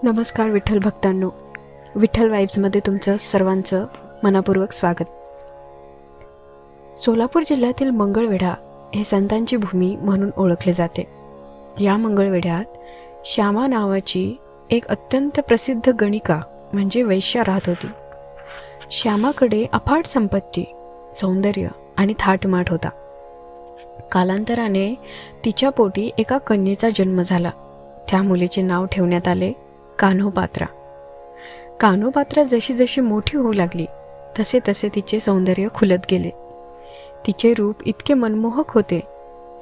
नमस्कार विठ्ठल भक्तांनो, विठ्ठल वाईब्समध्ये तुमचं सर्वांचं मनापूर्वक स्वागत. सोलापूर जिल्ह्यातील मंगळवेढा हे संतांची भूमी म्हणून ओळखले जाते. या मंगळवेढ्यात श्यामा नावाची एक अत्यंत प्रसिद्ध गणिका म्हणजे वैश्या राहत होती. श्यामाकडे अफाट संपत्ती, सौंदर्य आणि थाटमाट होता. कालांतराने तिच्या पोटी एका कन्येचा जन्म झाला. त्या मुलीचे नाव ठेवण्यात आले कान्होपात्रा. कान्होपात्रा जशी जशी मोठी होऊ लागली तसे तसे तिचे सौंदर्य खुलत गेले. तिचे रूप इतके मनमोहक होते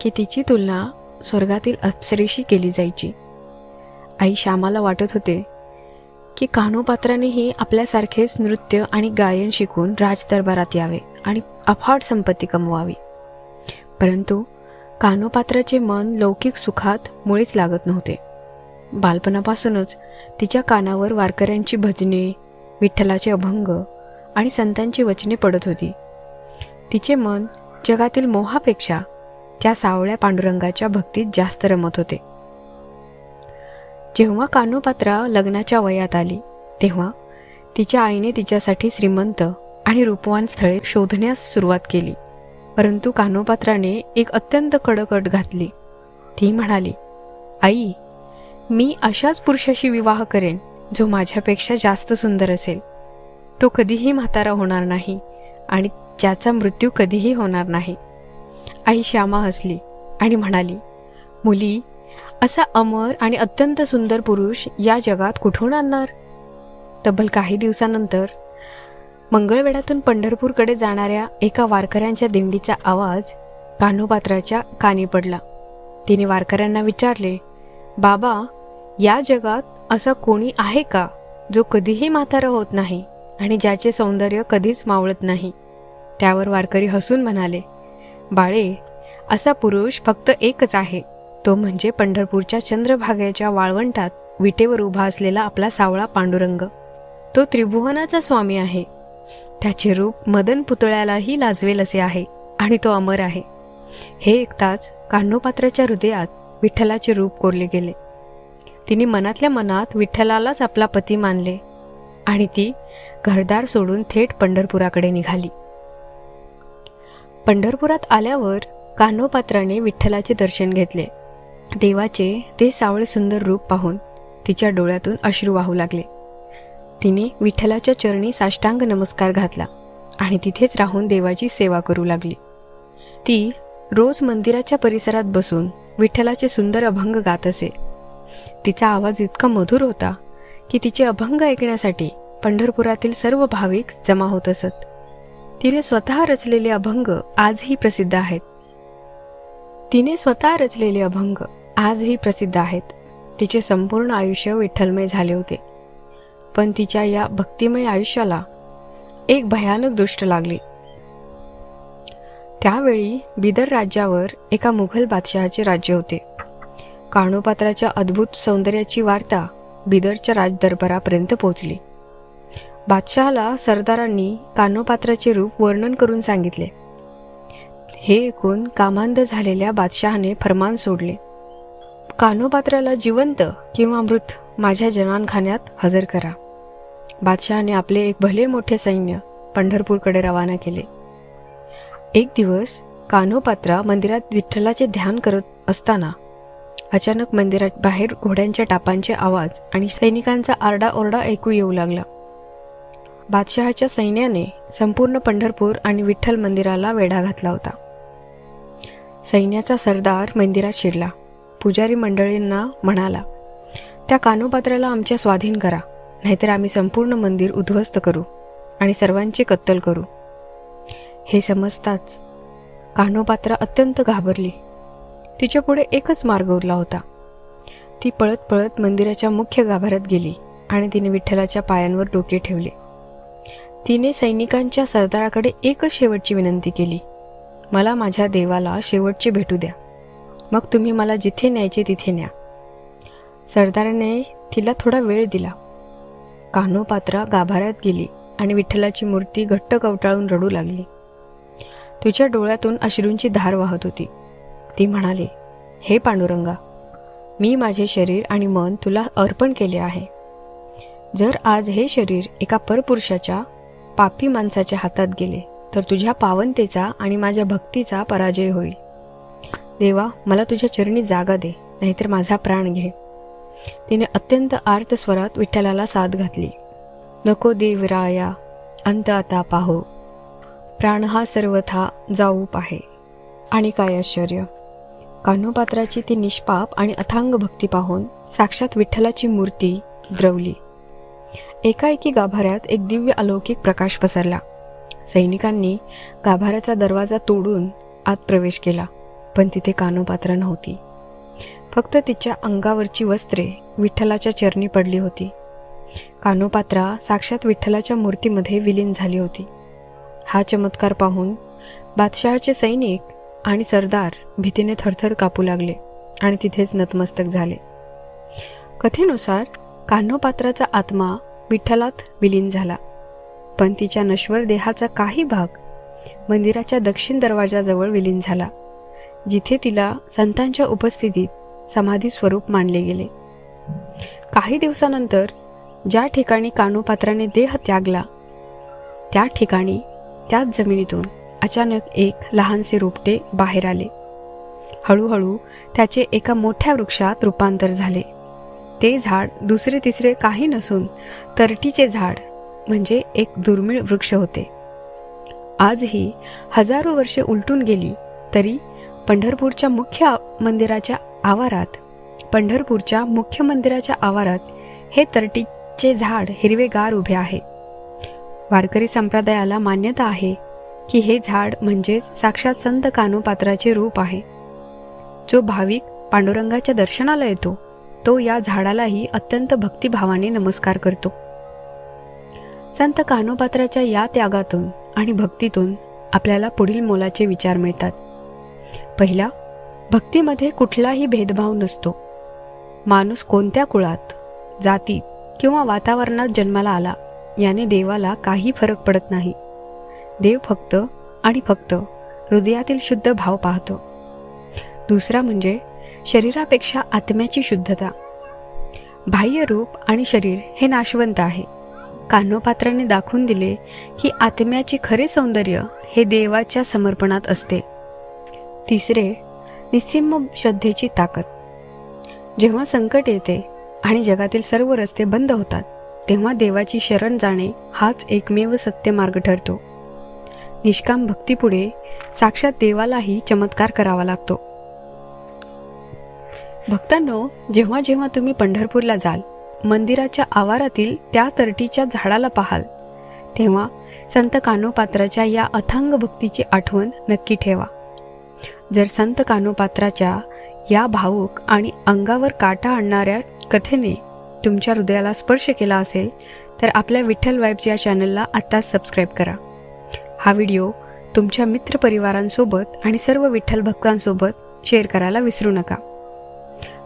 की तिची तुलना स्वर्गातील अप्सरेशी केली जायची. आई श्यामाला वाटत होते की कान्होपात्रानेही आपल्यासारखेच नृत्य आणि गायन शिकून राजदरबारात यावे आणि अफाट संपत्ती कमवावी. परंतु कान्होपात्राचे मन लौकिक सुखात मुळीच लागत नव्हते. बालपणापासूनच तिच्या कानावर वारकऱ्यांची भजने, विठ्ठलाचे अभंग आणि संतांची वचने पडत होती. तिचे मन जगातील मोहापेक्षा त्या सावळ्या पांडुरंगाच्या भक्तीत जास्त रमत होते. जेव्हा कान्होपात्रा लग्नाच्या वयात आली तेव्हा तिच्या आईने तिच्यासाठी श्रीमंत आणि रूपवान स्थळे शोधण्यास सुरुवात केली. परंतु कान्होपात्राने एक अत्यंत कडक अट घातली. ती म्हणाली, आई, मी अशाच पुरुषाशी विवाह करेन जो माझ्यापेक्षा जास्त सुंदर असेल. तो कधीही म्हातारा होणार नाही आणि ज्याचा मृत्यू कधीही होणार नाही. आई श्यामा हसली आणि म्हणाली, मुली, असा अमर आणि अत्यंत सुंदर पुरुष या जगात कुठून आणणार? तब्बल काही दिवसानंतर मंगळवेढ्यातून पंढरपूरकडे जाणाऱ्या एका वारकऱ्यांच्या दिंडीचा आवाज कान्होपात्राच्या कानी पडला. तिने वारकऱ्यांना विचारले, बाबा, या जगात असा कोणी आहे का जो कधीही म्हातारा होत नाही आणि ज्याचे सौंदर्य कधीच मावळत नाही? त्यावर वारकरी हसून म्हणाले, बाळे, असा पुरुष फक्त एकच आहे. तो म्हणजे पंढरपूरच्या चंद्रभागेच्या वाळवंटात विटेवर उभा असलेला आपला सावळा पांडुरंग. तो त्रिभुवनाचा स्वामी आहे. त्याचे रूप मदन पुतळ्यालाही लाजवेल असे आहे आणि तो अमर आहे. हे ऐकताच कान्होपात्राच्या हृदयात विठ्ठलाचे रूप कोरले गेले. तिने मनातल्या मनात विठ्ठलालाच आपला पती मानले आणि ती घरदार सोडून थेट पंढरपुराकडे निघाली. पंढरपुरात आल्यावर कान्होपात्राने विठ्ठलाचे दर्शन घेतले. देवाचे ते सावळे सुंदर रूप पाहून तिच्या डोळ्यातून अश्रू वाहू लागले. तिने विठ्ठलाच्या चरणी साष्टांग नमस्कार घातला आणि तिथेच राहून देवाची सेवा करू लागली. ती रोज मंदिराच्या परिसरात बसून विठ्ठलाचे सुंदर अभंग गात असे. तिचा आवाज इतका मधुर होता की तिचे अभंग ऐकण्यासाठी पंढरपुरातील सर्व भाविक जमा होत असत. तिने स्वतः रचलेले अभंग आजही प्रसिद्ध आहेत. तिचे संपूर्ण आयुष्य विठ्ठलमय झाले होते. पण तिच्या या भक्तिमय आयुष्याला एक भयानक दृष्ट लागली. त्यावेळी बिदर राज्यावर एका मुघल बादशहाचे राज्य होते. कान्होपात्राच्या अद्भुत सौंदर्याची वार्ता बिदरच्या राजदरबारापर्यंत पोहोचली. बादशहाला सरदारांनी कान्होपात्राचे रूप वर्णन करून सांगितले. हे ऐकून कामांध झालेल्या बादशहाने फरमान सोडले, कान्होपात्राला जिवंत किंवा मृत माझ्या जनानखान्यात हजर करा. बादशहाने आपले एक भले मोठे सैन्य पंढरपूरकडे रवाना केले. एक दिवस कान्होपात्रा मंदिरात विठ्ठलाचे ध्यान करत असताना अचानक मंदिरात बाहेर घोड्यांच्या टापांचे आवाज आणि सैनिकांचा आरडाओरडा ऐकू येऊ लागला. बादशहाच्या सैन्याने संपूर्ण पंढरपूर आणि विठ्ठल मंदिराला वेढा घातला होता. सैन्याचा सरदार मंदिरात शिरला. पुजारी मंडळींना म्हणाला, त्या कान्होपात्राला आमच्या स्वाधीन करा, नाहीतर आम्ही संपूर्ण मंदिर उद्ध्वस्त करू आणि सर्वांची कत्तल करू. हे समजताच कान्होपात्रा अत्यंत घाबरली. तिच्या पुढे एकच मार्ग उरला होता. ती पळत पळत मंदिराच्या मुख्य गाभाऱ्यात गेली आणि तिने विठ्ठलाच्या पायांवर डोके ठेवले. तिने सैनिकांच्या सरदाराकडे एकच शेवटची विनंती केली, मला माझ्या देवाला शेवटचे भेटू द्या. मग तुम्ही मला जिथे न्यायचे तिथे न्या. सरदाराने तिला थोडा वेळ दिला. कान्होपात्रा गाभाऱ्यात गेली आणि विठ्ठलाची मूर्ती घट्ट कवटाळून रडू लागली. तिच्या डोळ्यातून अश्रूंची धार वाहत होती. ती म्हणाली, हे पांडुरंगा, मी माझे शरीर आणि मन तुला अर्पण केले आहे. जर आज हे शरीर एका परपुरुषाच्या पापी माणसाच्या हातात गेले तर तुझ्या पावनतेचा आणि माझ्या भक्तीचा पराजय होईल. देवा, मला तुझ्या चरणी जागा दे, नाहीतर माझा प्राण घे. तिने अत्यंत आर्त स्वरात विठ्ठलाला साद घातली. नको देवराया, अंत आता पाहो, प्राण हा सर्वथा जाऊ पाहे. आणि काय आश्चर्य! कान्होपात्राची ती निष्पाप आणि अथांग भक्ती पाहून साक्षात विठ्ठलाची मूर्ती द्रवली. एकाएकी गाभाऱ्यात एक दिव्य अलौकिक प्रकाश पसरला. सैनिकांनी गाभाऱ्याचा दरवाजा तोडून आत प्रवेश केला, पण तिथे कान्होपात्रा नव्हती. फक्त तिच्या अंगावरची वस्त्रे विठ्ठलाच्या चरणी पडली होती. कान्होपात्रा साक्षात विठ्ठलाच्या मूर्तीमध्ये विलीन झाली होती. हा चमत्कार पाहून बादशहाचे सैनिक आणि सरदार भीतीने थरथर कापू लागले आणि तिथेच नतमस्तक झाले. कथेनुसार कान्होपात्राचा आत्मा विठ्ठलात विलीन झाला, पण तिच्या नश्वर देहाचा काही भाग मंदिराच्या दक्षिण दरवाजाजवळ विलीन झाला, जिथे तिला संतांच्या उपस्थितीत समाधी स्वरूप मानले गेले. काही दिवसानंतर ज्या ठिकाणी कान्होपात्राने देह त्यागला त्या ठिकाणी त्याच जमिनीतून अचानक एक लहानसे रोपटे बाहेर आले. हळूहळू त्याचे एका मोठ्या वृक्षात रूपांतर झाले. ते झाड दुसरे तिसरे काही नसून तरटीचे झाड म्हणजे एक दुर्मिळ वृक्ष होते. आजही हजारो वर्षे उलटून गेली तरी पंढरपूरच्या मुख्य मंदिराच्या आवारात हे तरटीचे झाड हिरवेगार उभे आहे. वारकरी संप्रदायाला मान्यता आहे की हे झाड म्हणजेच साक्षात संत कान्होपात्राचे रूप आहे. जो भाविक पांडुरंगाच्या दर्शनाला येतो तो या झाडालाही अत्यंत भक्तिभावाने नमस्कार करतो. संत कान्होपात्राच्या या त्यागातून आणि भक्तीतून आपल्याला पुढील मोलाचे विचार मिळतात. पहिला, भक्तीमध्ये कुठलाही भेदभाव नसतो. माणूस कोणत्या कुळात, जातीत किंवा वातावरणात जन्माला आला याने देवाला काही फरक पडत नाही. देव फक्त आणि फक्त हृदयातील शुद्ध भाव पाहतो. दुसरा म्हणजे शरीरापेक्षा आत्म्याची शुद्धता. बाह्य रूप आणि शरीर हे नाशवंत आहे. कान्होपात्राने दाखवून दिले की आत्म्याचे खरे सौंदर्य हे देवाच्या समर्पणात असते. तिसरे, निस्सीम श्रद्धेची ताकद. जेव्हा संकट येते आणि जगातील सर्व रस्ते बंद होतात तेव्हा देवाची शरण जाणे हाच एकमेव सत्य मार्ग ठरतो. निष्काम भक्तीपुढे साक्षात देवालाही चमत्कार करावा लागतो. भक्तांनो, जेव्हा जेव्हा तुम्ही पंढरपूरला जाल, मंदिराच्या आवारातील त्या तरटीच्या झाडाला पाहाल तेव्हा संत कान्होपात्राच्या या अथांग भक्तीची आठवण नक्की ठेवा. जर संत कान्होपात्राच्या या भावूक आणि अंगावर काटा आणणाऱ्या कथेने तुमच्या हृदयाला स्पर्श केला असेल तर आपल्या विठ्ठल वाइब्स या चॅनलला आत्ताच सबस्क्राईब करा. हा व्हिडिओ तुमच्या मित्रपरिवारांसोबत आणि सर्व विठ्ठल भक्तांसोबत शेअर करायला विसरू नका.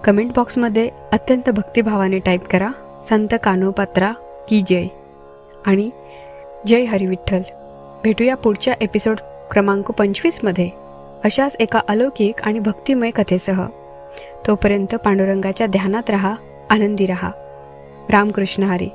कमेंट बॉक्समध्ये अत्यंत भक्तिभावाने टाईप करा, संत कान्होपात्रा की जय आणि जय हरी विठ्ठल. भेटूया पुढच्या एपिसोड क्रमांक 25 मध्ये अशाच एका अलौकिक आणि भक्तिमय कथेसह. तोपर्यंत पांडुरंगाच्या ध्यानात रहा, आनंदी रहा. रामकृष्ण हरी.